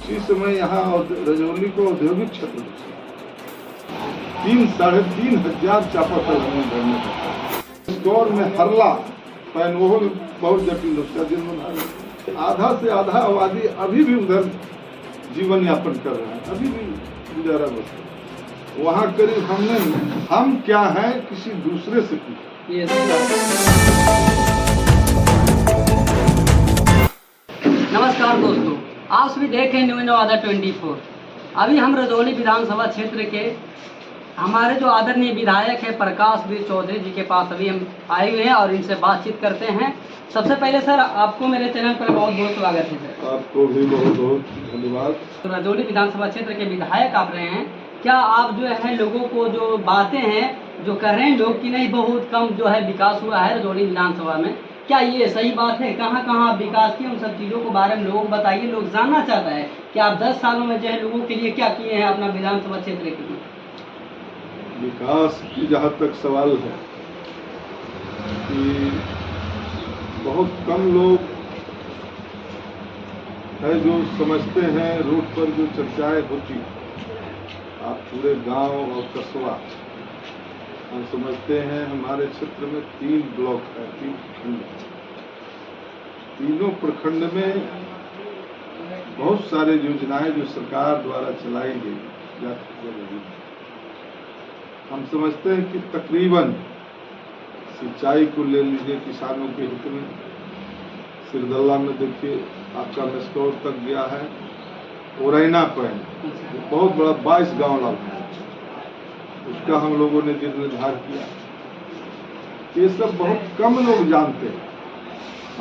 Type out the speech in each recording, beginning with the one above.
उसी समय यहाँ रजौली को औद्योगिक क्षेत्र 3,500 चापाकल हमने भरने का। स्टोर में हरला पैन वो बहुत जटिल उसका जन्म आधा से आधा आबादी अभी भी उधर जीवन यापन कर रहे हैं, अभी भी गुजारा बस वहाँ करीब हम क्या है किसी दूसरे से पूछे। नमस्कार दोस्तों, आप सभी देख रहे हैं न्यू नवादा 24। अभी हम रजौली विधानसभा क्षेत्र के हमारे जो आदरणीय विधायक है प्रकाश वीर चौधरी जी के पास अभी हम आए हुए हैं और इनसे बातचीत करते हैं। सबसे पहले सर आपको मेरे चैनल पर बहुत बहुत स्वागत है सर। आपको भी बहुत बहुत धन्यवाद। तो रजौली विधानसभा क्षेत्र के विधायक आप रहे हैं, क्या आप जो है लोगों को जो बातें हैं जो कह रहे हैं लोग कि नहीं बहुत कम जो है विकास हुआ है रजौली विधानसभा में, क्या ये सही बात है? कहाँ कहाँ विकास किए उन सब चीज़ों के बारे में लोगों को बताइए। लोग जानना चाहता है कि आप 10 सालों में जो है लोगों के लिए क्या किए हैं अपना विधानसभा क्षेत्र के लिए। विकास की जहाँ तक सवाल है कि बहुत कम लोग है जो समझते हैं रोड पर जो चर्चाएं होती आप पूरे गांव और कस्बा हम समझते हैं। हमारे क्षेत्र में 3 ब्लॉक है, 3 प्रखंड। तीनों प्रखंड में बहुत सारे योजनाएं जो सरकार द्वारा चलाई गई हम समझते हैं कि तकरीबन सिंचाई को ले लीजिए किसानों के हित में, सिरदल्ला में देखिए आपका मेस्टोर तक गया है, ओरैना पैन बहुत बड़ा 22 गांव लगता है, उसका हम लोगों ने जीर्णोद्धार किया। ये सब बहुत कम लोग जानते हैं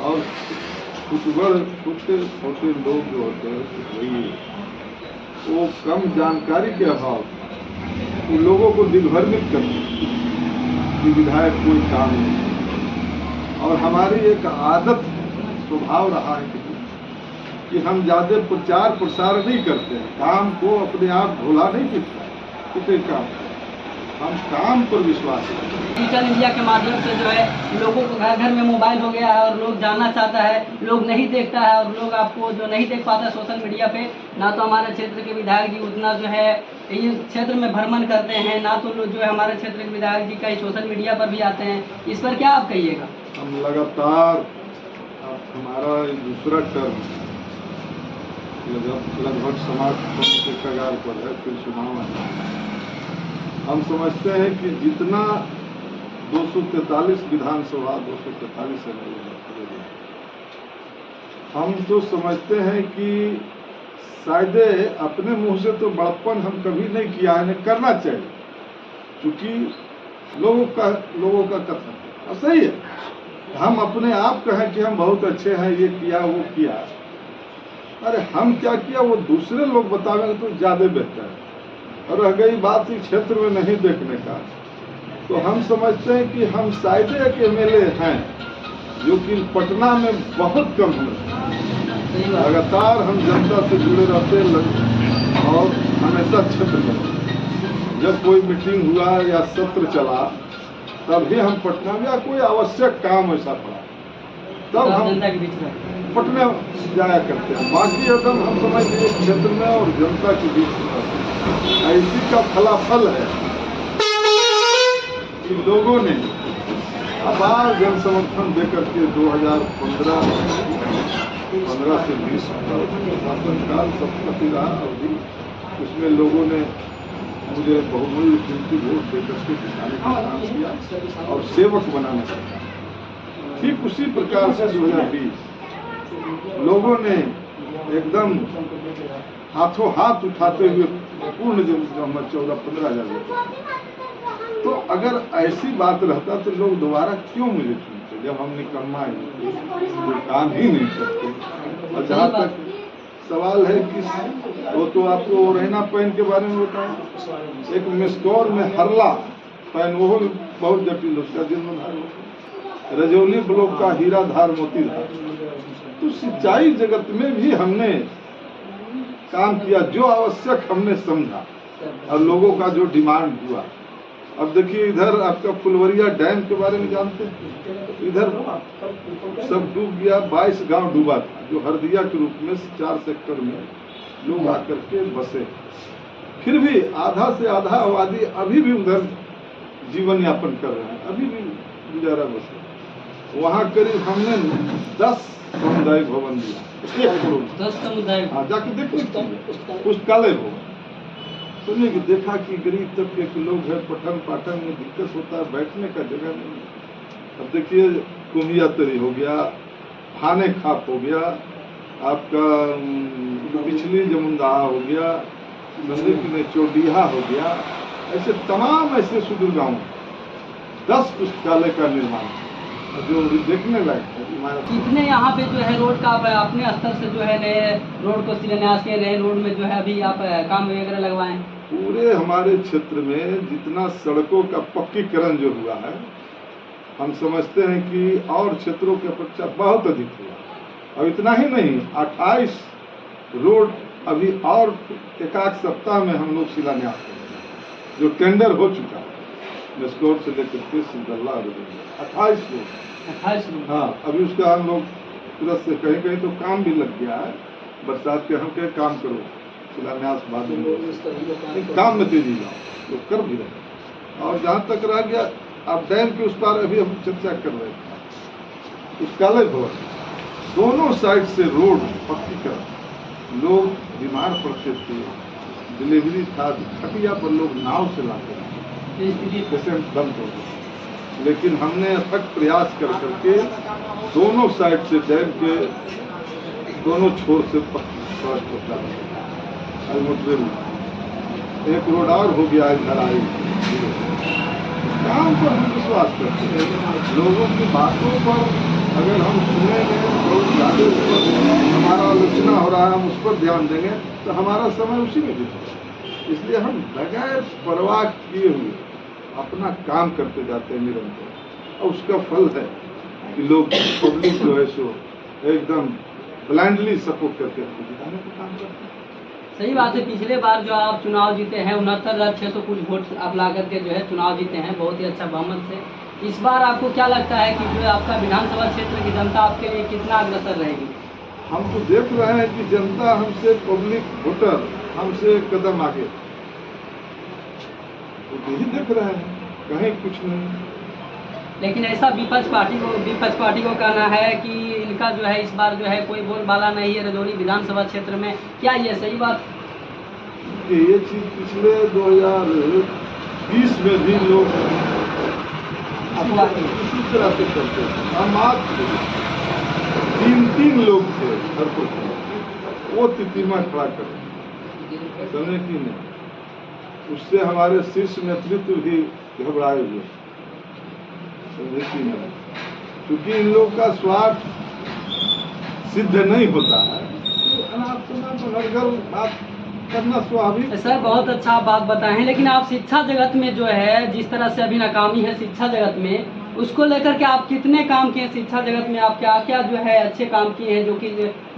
और छोटे छोटे लोग जो होते हैं वो कम जानकारी के अभाव उन लोगों को दिग्भ्रमित करते कि विधायक कोई काम नहीं। और हमारी एक आदत स्वभाव रहा है कि हम ज्यादा प्रचार प्रसार नहीं करते हैं, काम को अपने आप ढोला नहीं दिखता है कितने काम, हम काम पर विश्वास करते हैं। डिजिटल इंडिया के माध्यम से जो है लोगों को घर घर में मोबाइल हो गया है और लोग जानना चाहता है, लोग नहीं देखता है और लोग आपको जो नहीं देख पाता सोशल मीडिया पे, ना तो हमारे क्षेत्र के विधायक जी उतना जो है इस क्षेत्र में भ्रमण करते हैं, ना तो लोग जो है हमारे क्षेत्र के विधायक जी कई सोशल मीडिया पर भी आते हैं। इस पर क्या आप कहिएगा? हम लगातार हमारा दूसरा टर्म लगभग समाप्त होने के कगार पर है, फिर चुनाव है। हम समझते हैं कि जितना 243 विधानसभा 243 एमएलए हम तो समझते हैं कि शायद अपने मुंह से तो बड़प्पन हम कभी नहीं किया है, नहीं करना चाहिए, क्योंकि लोगों का कथन सही है। हम अपने आप कहें कि हम बहुत अच्छे हैं, ये किया वो किया, अरे हम क्या किया वो दूसरे लोग बतावेंगे तो ज्यादा बेहतर है। और रह गई बात इस क्षेत्र में नहीं देखने का, तो हम समझते हैं कि हम शायद एक एमएलए हैं जो कि पटना में बहुत कम है। लगातार हम जनता से जुड़े रहते और हमेशा क्षेत्र में जब कोई मीटिंग हुआ या सत्र चला तभी हम पटना में या कोई आवश्यक काम ऐसा पड़ा तब हम पटना जाया करते हैं। बाकी एकदम हम समझते हैं क्षेत्र में और जनता के बीच में ऐसी का फलाफल है कि लोगों ने अपार जन समर्थन देकर के 2015 से 20 शासनकाल सबकती रहा अवधि, उसमें लोगों ने मुझे बहुमूल्य कीमती वोट देकर के किसानी का काम किया और सेवक बनाना चाहा। ठीक उसी प्रकार से 2020 लोगों ने एकदम हाथों हाथ उठाते हुए पूर्ण जो 14-15 तो अगर ऐसी बात रहता तो लोग दोबारा क्यों मुझे चुनते जब हम निकम्मा कोई काम ही नहीं करते। और जहाँ तक सवाल है कि वो तो आपको रहना पैन के बारे में बताएं, एक मेस्टोर में हरला पैन वो बहुत जटिल उसका जन्म रजौली ब्लॉक का हीराधार मोतीधार। तो सिंचाई जगत में भी हमने काम किया जो आवश्यक हमने समझा और लोगों का जो डिमांड हुआ। अब देखिए इधर आपका फुलवरिया डैम के बारे में जानते हैं, इधर सब डूब गया, 22 गांव डूबा था जो हरदिया के रूप में 4 सेक्टर में लोग आकर के बसे। फिर भी आधा से आधा आबादी अभी भी उधर जीवन यापन कर रहे हैं, अभी भी गुजारा बसे। वहाँ करीब हमने 10 सामुदायिक भवन दिया, 1 करोड़। 10 समुदाय। हाँ, जाके देखो पुस्तकालय भवन। सुनिए कि देखा कि गरीब तबके के लोग हैं, पठन पाठन में दिक्कत होता है, बैठने का जगह नहीं। अब देखिए कुम्हिया तरी हो गया, खाने खाप हो गया, आपका पिछली जमुंदाहा हो गया, नंदिक में चोडीहा हो गया, ऐसे तमाम ऐसे सुदूर गाँव 10 पुस्तकालय का निर्माण जो देखने लायक है इमारत। कितने यहाँ पे जो है रोड का आप अपने स्तर से जो है नए रोड को शिलान्यास किए, नए रोड में जो है अभी आप काम वगैरह लगवाएं? पूरे हमारे क्षेत्र में जितना सड़कों का पक्कीकरण जो हुआ है, हम समझते हैं कि और क्षेत्रों की अपेक्षा बहुत अधिक हुआ। और इतना ही नहीं, 28 रोड अभी और एकाध सप्ताह में हम लोग शिलान्यास करेंगे, जो टेंडर हो चुका है। मेस्कोर से लेकर के सिंगल्ला 28 रोड। हाँ, अभी उसका हम लोग तुरंत से कहीं कहीं तो काम भी लग गया है। बरसात के हम कहे काम करो, शिलान्यास बाद में काम में तेजी लाओ, लोग कर भी रहे। और जहाँ तक रह गया, आप डैम के उस पार अभी हम चर्चा कर रहे थे, पुस्तकालय भवन दोनों साइड से रोड पक्कीकरण। लोग बीमार पड़ते थे, डिलीवरी था, खटिया पर लोग नाव से लाते थे, पेशेंट बंद हो गए। लेकिन हमने अथक प्रयास कर करके दोनों साइड से डैम के दोनों छोर से सड़क पहुँचा दिया। एक रोड और हो गया इधर आई। काम पर हम विश्वास करते हैं, लोगों की बातों पर अगर हम सुनेंगे, बहुत ज़्यादा उस पर हमारा आलोचना हो रहा है, हम उस पर ध्यान देंगे तो हमारा समय उसी में बीतेगा। इसलिए हम बगैर परवाह किए हुए अपना काम करते जाते हैं निरंतर, और उसका फल है कि लोग पब्लिक जो है सो एकदम ब्लाइंडली सपोर्ट करके आपको जिताने का काम करते हैं। सही बात है। पिछले बार जो आप चुनाव जीते हैं 69,600 कुछ वोट आप ला करके जो है चुनाव जीते हैं बहुत ही अच्छा बहुमत से। इस बार आपको क्या लगता है कि जो आपका विधानसभा क्षेत्र की जनता आपके लिए कितना अग्रसर रहेगी? हम तो देख रहे हैं कि जनता हमसे, पब्लिक वोटर हमसे कदम आगे, तो यही देख रहे हैं, कहीं कुछ नहीं। लेकिन ऐसा विपक्ष पार्टी को कहना है कि इनका जो है इस बार जो है कोई बोलबाला नहीं है रजौली विधानसभा क्षेत्र में, क्या ये सही बात? ये चीज पिछले 2020 में भी लोग इसी तरह से करते थे। हम आज 3 लोग थे हर को, वो तितिमा खड़ा करते समय की नहीं, उससे हमारे शीर्ष नेतृत्व भी घबराए हुए, क्योंकि इन लोग का स्वार्थ सिद्ध नहीं होता है, तो अनाप बात करना स्वाभाविक। सर बहुत अच्छा आप बात बताएं, लेकिन आप शिक्षा जगत में जो है जिस तरह से अभी नाकामी है शिक्षा जगत में, उसको लेकर के आप कितने काम किए शिक्षा जगत में? आप क्या क्या जो है अच्छे काम किए हैं जो कि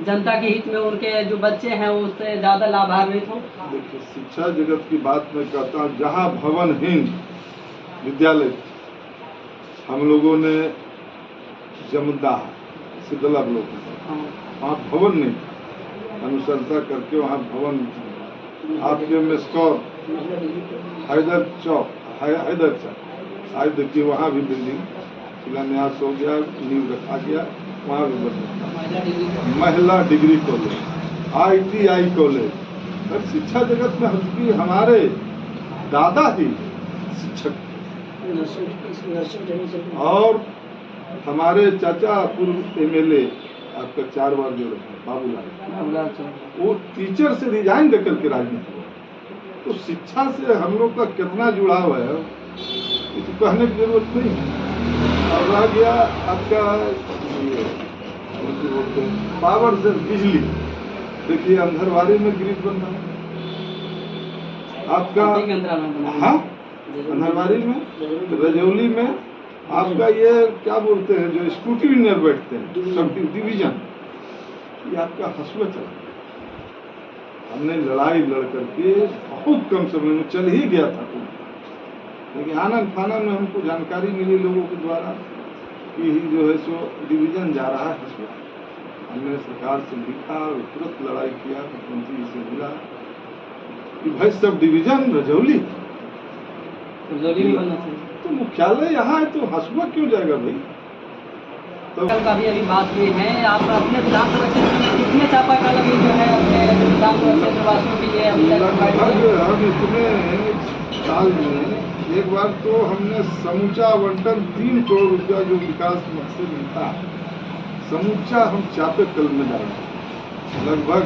जनता के हित में उनके जो बच्चे हैं उससे ज़्यादा लाभान्वित हो? देखिए, शिक्षा जगत की बात मैं कहता हूँ, जहाँ भवनहीन विद्यालय हम लोगों ने जमुंदाहा सिद्धला ब्लॉक में, वहाँ भवन नहीं, अनुशंसा करके वहाँ भवन, आपके मेस्कोर हैदर चौक आज देखिए वहाँ भी बिल्डिंग शिलान्यास हो गया, नींव रखा गया, वहाँ भी बन महिला डिग्री कॉलेज, ITI कॉलेज। और शिक्षा जगत में हम हमारे दादा ही शिक्षक, और हमारे चाचा पूर्व MLA आपका 4 बार जो रहे बाबूलाल, वो टीचर से रिजाइन देकर के राजनीति में। तो शिक्षा से हम लोग का कितना जुड़ाव है तो कहने की जरूरत नहीं है। और रह गया आपका पावर से बिजली, देखिए अंधरवाड़ी में ग्रिड बन रहा है आपका, हाँ अंधरवाड़ी में, रजौली में आपका ये क्या बोलते हैं जो स्कूटी विनर बैठते हैं सब डिवीजन, ये आपका हसुआ चला। हमने लड़ाई लड़ करके बहुत कम समय में चल ही गया था, लेकिन आनंद फानंद में हमको जानकारी मिली लोगों के द्वारा कि जो है सो डिवीजन जा रहा है हसुआ। हमने सरकार से लिखा और तुरंत लड़ाई किया, मुख्यमंत्री से मिला कि भाई सब डिवीजन रजौली है। रजौली में बनना चाहिए। तो मुख्यालय यहाँ है तो हंसुआ क्यों जाएगा भाई? तो कल का भी अभी बात हुई है, आप अपने विधानसभा क्षेत्र में कितने चापाकल अभी जो है अपने विधानसभा क्षेत्र वासियों के लिए अभी तक लगभग हम इतने साल में एक बार तो हमने समूचा आवंटन 3 करोड़ रुपया जो विकास मकसद में था, समूचा हम चापाकल में डाले। लगभग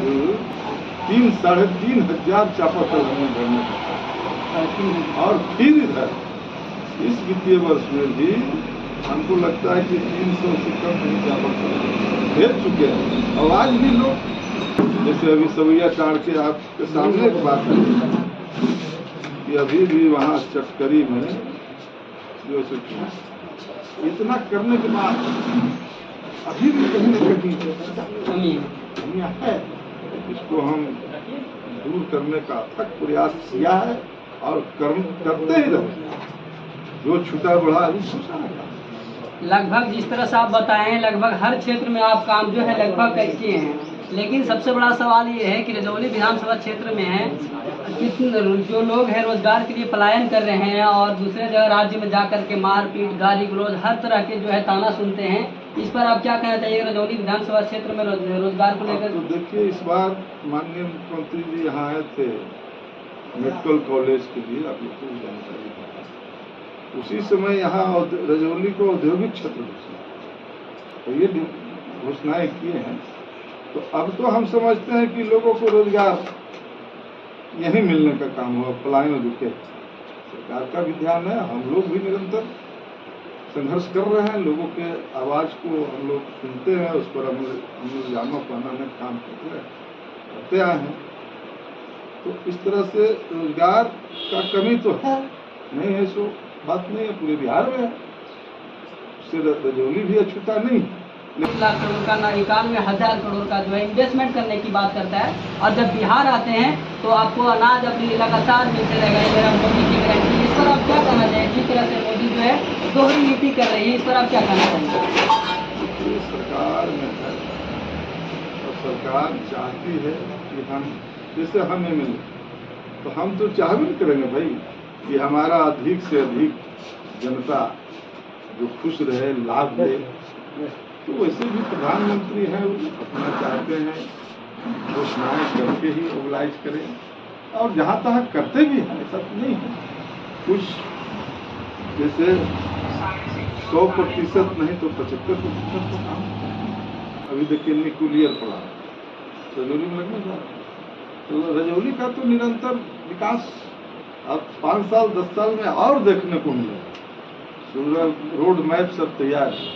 3-3.5 हजार चापाकल हमने घर में डाला। और फिर इधर इस वित्तीय वर्ष में भी हमको लगता है कि 300 से कम नहीं चापाकल भेज चुके हैं। और आज भी लोग, जैसे अभी सवैया टाड़ के आपके सामने एक बात है कि अभी भी वहाँ चटकरी में जो इतना करने के बाद अभी भी कहीं न कहीं कमियां है। इसको हम दूर करने का अथक प्रयास किया है और करते ही रहे। जो छूटा बढ़ा अभी छूटा है। लगभग जिस तरह से आप बताए हैं, लगभग हर क्षेत्र में आप काम जो है लगभग किए हैं, लेकिन सबसे बड़ा सवाल ये है कि रजौली विधानसभा क्षेत्र में है कितने जो लोग हैं रोजगार के लिए पलायन कर रहे हैं और दूसरे जगह राज्य में जाकर के मारपीट, गाली गलौज, हर तरह के जो है ताना सुनते हैं। इस पर आप क्या कहना चाहिए रजौली विधानसभा क्षेत्र में रोजगार को लेकर? तो देखिए, इस बार माननीय मुख्यमंत्री जी यहाँ आए थे मेडिकल कॉलेज के लिए, आप लोग को जानकारी है। उसी समय यहाँ रजौली को औद्योगिक क्षेत्र घोषणा, तो ये घोषणाएं किए हैं। तो अब तो हम समझते हैं कि लोगों को रोजगार यही मिलने का काम हुआ, पलायन रुके। सरकार का भी ध्यान है, हम लोग भी निरंतर संघर्ष कर रहे हैं, लोगों के आवाज को हम लोग सुनते हैं, उस पर अमलजामा बनाने का काम करते आए हैं। तो इस तरह से रोजगार का कमी तो है नहीं है, सो बात नहीं है, पूरे बिहार में है। उससे रजौली भी अछूता नहीं। 1 लाख करोड़ का ना, 91,000 करोड़ का जो है इन्वेस्टमेंट करने की बात करता है, और जब बिहार आते हैं तो आपको अनाज अपनी लगातार मिलते रहेगा। ये मेरा मोदी की गारंटी। इस पर आप क्या कहना चाहिए? जिस तरह से मोदी जो है दोहरी नीति कर रही है, इस पर आप क्या कहना चाहिए? सरकार में है और सरकार चाहती है कि हम, जैसे हमें मिले, तो हम तो चाह भी करेंगे भाई कि हमारा अधिक से अधिक जनता जो खुश रहे, लाभ ले। तो वैसे भी प्रधानमंत्री हैं, वो अपना चाहते हैं घोषणाएं करके ही मोबिलाइज करें, और जहाँ तक करते भी हैं, ऐसा तो नहीं है। कुछ जैसे 100% नहीं तो 75% तो काम। अभी देखिए न्यूक्लियर प्लांट रजौली में लगने जा रहा है, तो रजौली का तो निरंतर विकास अब 5 साल 10 साल में और देखने को मिलेगा। रोड मैप सब तैयार है,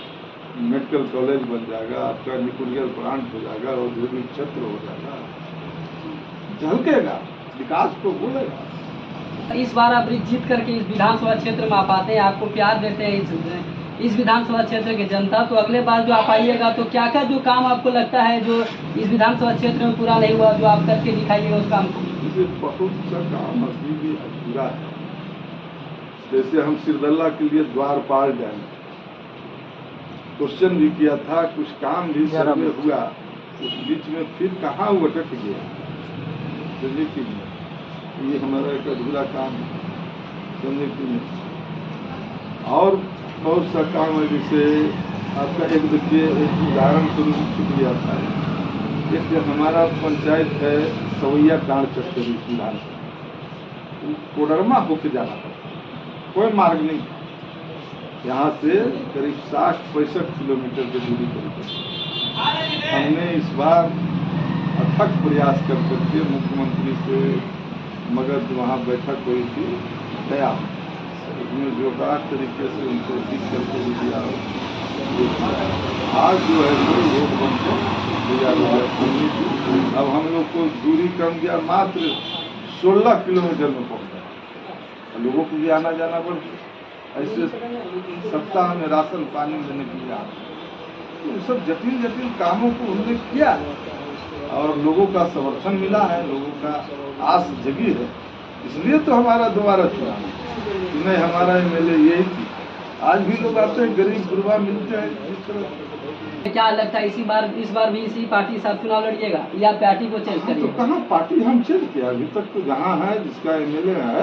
मेडिकल कॉलेज बन जाएगा, आपका न्यूक्लियर प्लांट हो जाएगा, औद्योगिक क्षेत्र हो जाएगा, झलकेगा, विकास को बोलेगा। इस बार आप जीत करके इस विधानसभा क्षेत्र में आप आते हैं, आपको प्यार देते हैं इस विधानसभा क्षेत्र की जनता, तो अगले बार जो आप आइएगा तो क्या क्या जो काम आपको लगता है जो इस विधानसभा क्षेत्र में पूरा नहीं हुआ, जो आप करके दिखाइएगा उस काम को? बहुत सा काम अभी भी अधूरा है। जैसे हम सिरदल्ला के लिए द्वारपाल डैम क्वेश्चन भी किया था, कुछ काम भी सर्वे हुआ, उस बीच में फिर कहाँ वो अटक गया, समझे कि नहीं? ये हमारा एक अधूरा काम है, समझे कि नहीं? और बहुत सा काम है, जैसे आपका एक देखिए, एक उदाहरण स्वरूप दिया था, एक हमारा पंचायत है सवैया टाड़ चटकरी विधानसभा, कोडरमा होके जाना पड़ता, कोई मार्ग नहीं, यहाँ से करीब 60-65 किलोमीटर की दूरी पर। हमने इस बार अथक प्रयास कर करके मुख्यमंत्री से मगध वहाँ बैठक हुई थी, गया, उसमें जोरदार तरीके से उनको जीत करके भी दिया। आज जो है रोड बनकर अब हम लोग को दूरी कम दिया, मात्र 16 किलोमीटर में पहुंचा। लोगों को भी आना जाना पड़ गया। ऐसे सप्ताह में राशन पानी देने के लिए तो सब जटिल जटिल कामों को हमने किया और लोगों का समर्थन मिला है, लोगों का आस जगी है। इसलिए तो हमारा दोबारा चुनाव नहीं, हमारा MLA यही थी। आज भी लोग आते हैं, गरीब गुरबा मिलते हैं, जिस तरह क्या लगता है इस बार भी इसी पार्टी से आप चुनाव लड़िएगा या पार्टी को चेंज तो करिएगा? कहाँ पार्टी हम चेंज किया, अभी तक तो जहाँ है जिसका एमएलए है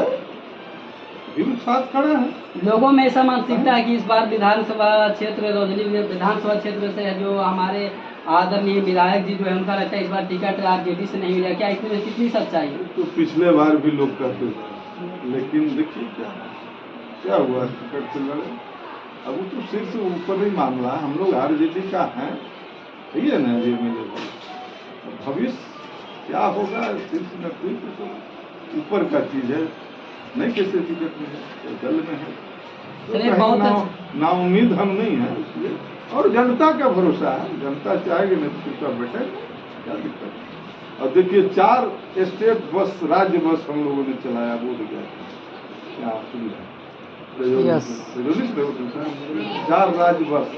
अभी भी साथ खड़े हैं। लोगों में ऐसा मानसिकता है कि इस बार विधानसभा क्षेत्र रजौली विधानसभा क्षेत्र से जो हमारे आदरणीय विधायक जी जो है उनका लगता है इस बार टिकट आरजेडी से नहीं मिला, क्या इसमें कितनी सच्चाई है? तो पिछले बार भी लोग कहते थे, लेकिन देखिए क्या हुआ, टिकट से लड़े। अब वो तो सिर से ऊपर ही मामला है, हम लोग आरजेडी का है, यही है ना ये एमएलए। भविष्य क्या होगा सिर्फ न कोई तो ऊपर का चीज है, नहीं कैसे टिकट में है, दल में है तो चलिए, कहीं बहुत ना उम्मीद हम नहीं है इसलिए, और जनता का भरोसा है, जनता चाहेगी नहीं तो चुपचाप बैठे, क्या दिक्कत है। और देखिए 4 स्टेट बस, राज्य बस हम लोगों ने चलाया बोध गया, क्या सुविधा, Yes. 4 राज्य बस,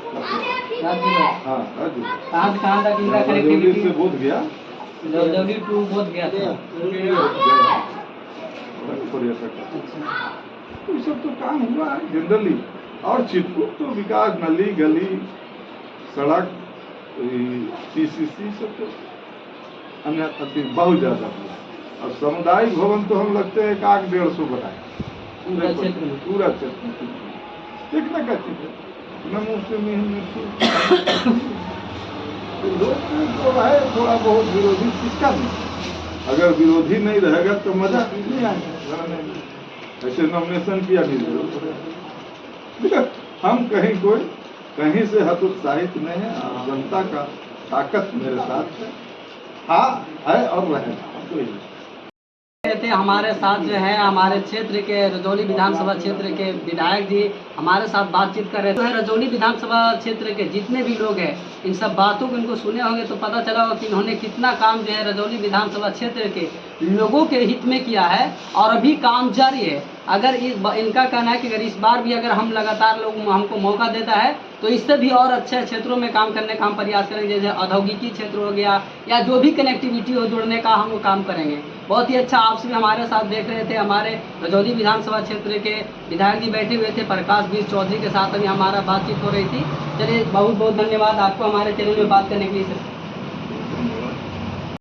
राज्य में हाँ राज्य बस, कहाँ तक इनका रजौली कनेक्टिविटी? से बोध गया, रजौली टू बोध गया था। पर्यटक, तो ये सब तो काम हुआ है जनरली। और चित्रकूट तो विकास, नली गली, सड़क, पीसीसी सब तो अन्य अति बहुत ज्यादा हुआ। और सामुदायिक भवन तो हम लगते हैं 100-150 बनाए पूरा क्षेत्र में। पूरा क्षेत्र में। देखने का चीज है, न मुँह से नहीं लोग तो है थोड़ा बहुत विरोधी, किसका नहीं, अगर विरोधी नहीं रहेगा तो मजा नहीं आएगा, ऐसे नॉमिनेशन किया नहीं। हम कहीं से हतोत्साहित नहीं है, और जनता का ताकत मेरे साथ है, हाँ है और रहेगा। थे हमारे साथ जो है हमारे क्षेत्र के रजौली विधानसभा क्षेत्र के विधायक जी हमारे साथ बातचीत कर रहे थे। रजौली विधानसभा क्षेत्र के जितने भी लोग हैं इन सब बातों को इनको सुने होंगे तो पता चला होगा कि इन्होंने कितना काम जो है रजौली विधानसभा क्षेत्र के लोगों के हित में किया है और अभी काम जारी है। अगर इनका कहना है कि अगर इस बार भी अगर हम लगातार लोग हमको मौका देता है तो इससे भी और अच्छे क्षेत्रों में काम करने का हम प्रयास करेंगे, जैसे औद्योगिकी क्षेत्र हो गया या जो भी कनेक्टिविटी हो जोड़ने का हम वो काम करेंगे। बहुत ही अच्छा, आपसे भी हमारे साथ देख रहे थे हमारे रजौली विधानसभा क्षेत्र के विधायक जी बैठे हुए थे प्रकाश बीर चौधरी के साथ अभी हमारा बातचीत हो रही थी। चलिए, बहुत बहुत धन्यवाद आपको हमारे चैनल में बात करने के लिए।